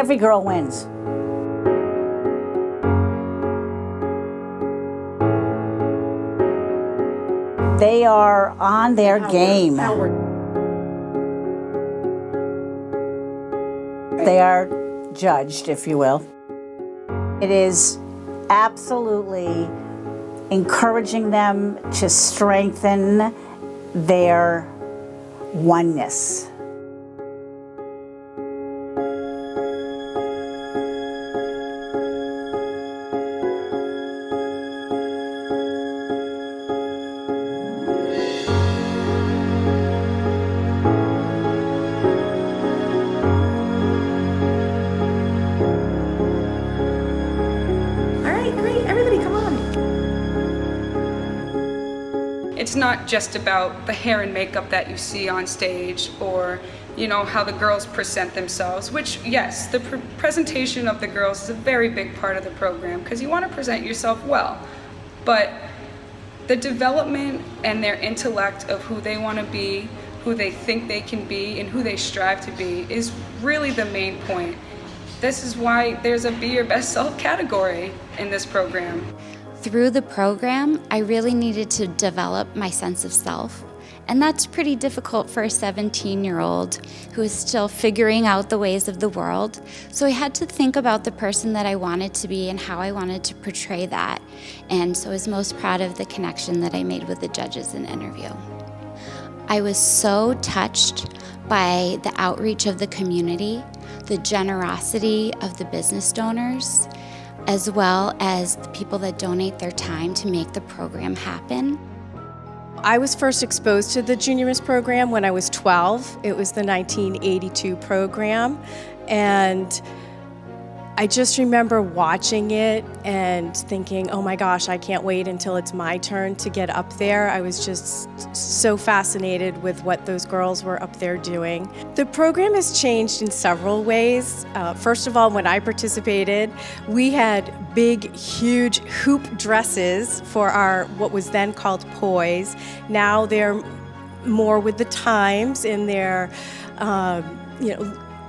every girl wins. They are on their game. They are judged, if you will. It is absolutely encouraging them to strengthen their oneness. It's not just about the hair and makeup that you see on stage or, you know, how the girls present themselves, which, yes, the presentation of the girls is a very big part of the program because you want to present yourself well. But the development and their intellect of who they want to be, who they think they can be, and who they strive to be is really the main point. This is why there's a Be Your Best Self category in this program. Through the program, I really needed to develop my sense of self. And that's pretty difficult for a 17-year-old who is still figuring out the ways of the world. So I had to think about the person that I wanted to be and how I wanted to portray that. And so I was most proud of the connection that I made with the judges in the interview. I was so touched by the outreach of the community, the generosity of the business donors, as well as the people that donate their time to make the program happen. I was first exposed to the Junior Miss program when I was 12. It was the 1982 program, and I just remember watching it and thinking, oh my gosh, I can't wait until it's my turn to get up there. I was just so fascinated with what those girls were up there doing. The program has changed in several ways. First of all, when I participated, we had big, huge hoop dresses for our, what was then called poise. Now they're more with the times in their,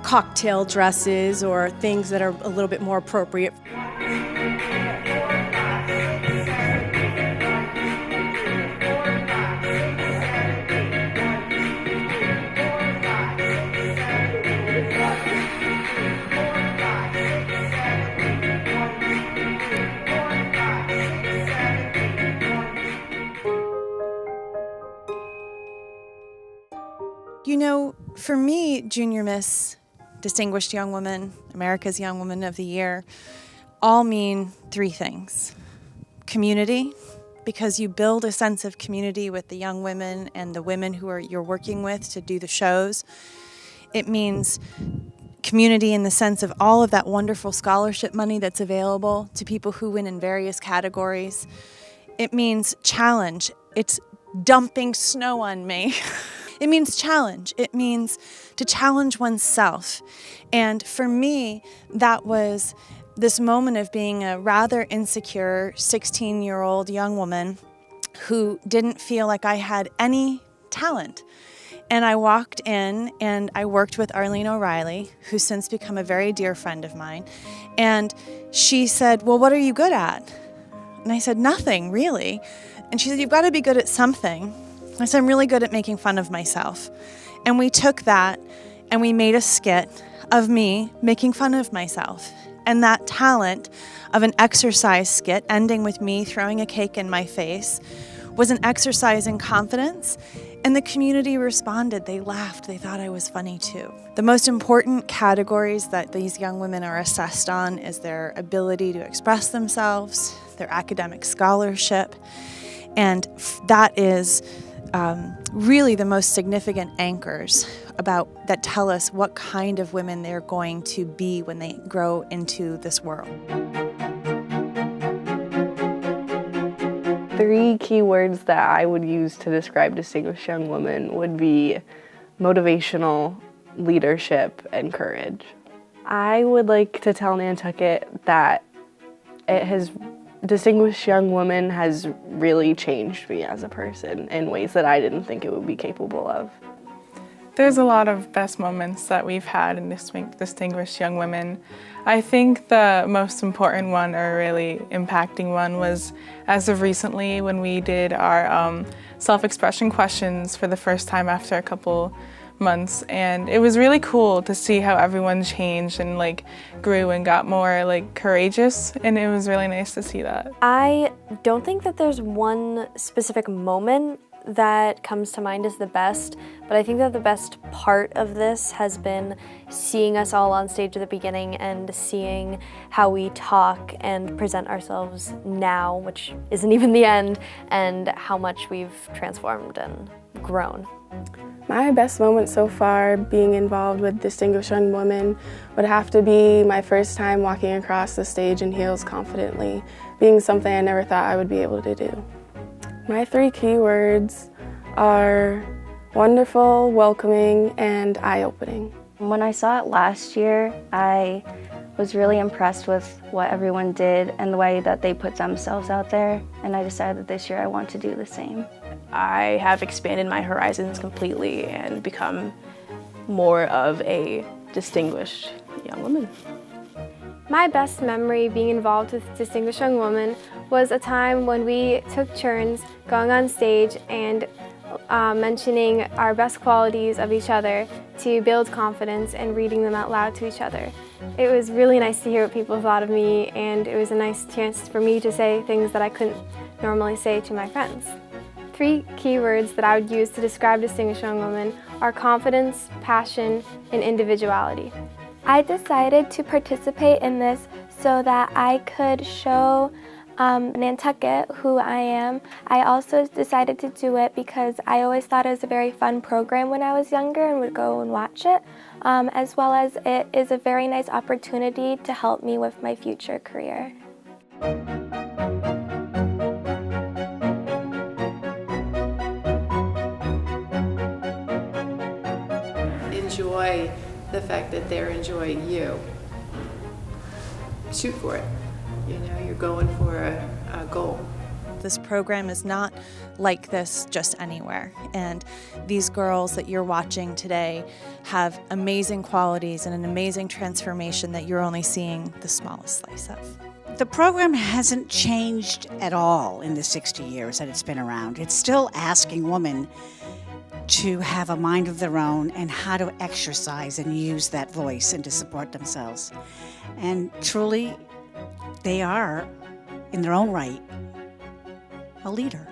cocktail dresses or things that are a little bit more appropriate. You know, for me, Junior Miss, Distinguished Young Woman, America's Young Woman of the Year, all mean three things. Community, because you build a sense of community with the young women and the women who you're working with to do the shows. It means community in the sense of all of that wonderful scholarship money that's available to people who win in various categories. It means challenge. It's dumping snow on me. It means challenge. It means to challenge oneself. And for me, that was this moment of being a rather insecure 16-year-old young woman who didn't feel like I had any talent. And I walked in and I worked with Arlene O'Reilly, who's since become a very dear friend of mine. And she said, well, what are you good at? And I said, nothing, really. And she said, you've got to be good at something. I said, I'm really good at making fun of myself. And we took that and we made a skit of me making fun of myself. And that talent of an exercise skit ending with me throwing a cake in my face was an exercise in confidence. And the community responded. They laughed. They thought I was funny too. The most important categories that these young women are assessed on is their ability to express themselves, their academic scholarship, and that is really the most significant anchors that tell us what kind of women they're going to be when they grow into this world. 3 key words that I would use to describe Distinguished Young Woman would be motivational, leadership, and courage. I would like to tell Nantucket that Distinguished Young Woman has really changed me as a person in ways that I didn't think it would be capable of. There's a lot of best moments that we've had in Distinguished Young Women. I think the most important one, or really impacting one, was as of recently when we did our self-expression questions for the first time after a couple months, and it was really cool to see how everyone changed and grew and got more courageous, and it was really nice to see that. I don't think that there's one specific moment that comes to mind as the best, but I think that the best part of this has been seeing us all on stage at the beginning and seeing how we talk and present ourselves now, which isn't even the end, and how much we've transformed and grown. My best moment so far being involved with Distinguished Young Women would have to be my first time walking across the stage in heels confidently, being something I never thought I would be able to do. My 3 key words are wonderful, welcoming, and eye-opening. When I saw it last year, I was really impressed with what everyone did and the way that they put themselves out there, and I decided that this year I want to do the same. I have expanded my horizons completely and become more of a distinguished young woman. My best memory being involved with Distinguished Young Women was a time when we took turns going on stage and mentioning our best qualities of each other to build confidence and reading them out loud to each other. It was really nice to hear what people thought of me, and it was a nice chance for me to say things that I couldn't normally say to my friends. 3 key words that I would use to describe Distinguished Young Women are confidence, passion, and individuality. I decided to participate in this so that I could show Nantucket who I am. I also decided to do it because I always thought it was a very fun program when I was younger and would go and watch it, as well as it is a very nice opportunity to help me with my future career. Enjoy the fact that they're enjoying you. Shoot for it. You know, you're going for a goal. This program is not like this just anywhere, and these girls that you're watching today have amazing qualities and an amazing transformation that you're only seeing the smallest slice of. The program hasn't changed at all in the 60 years that it's been around. It's still asking women to have a mind of their own and how to exercise and use that voice and to support themselves. And truly, they are, in their own right, a leader.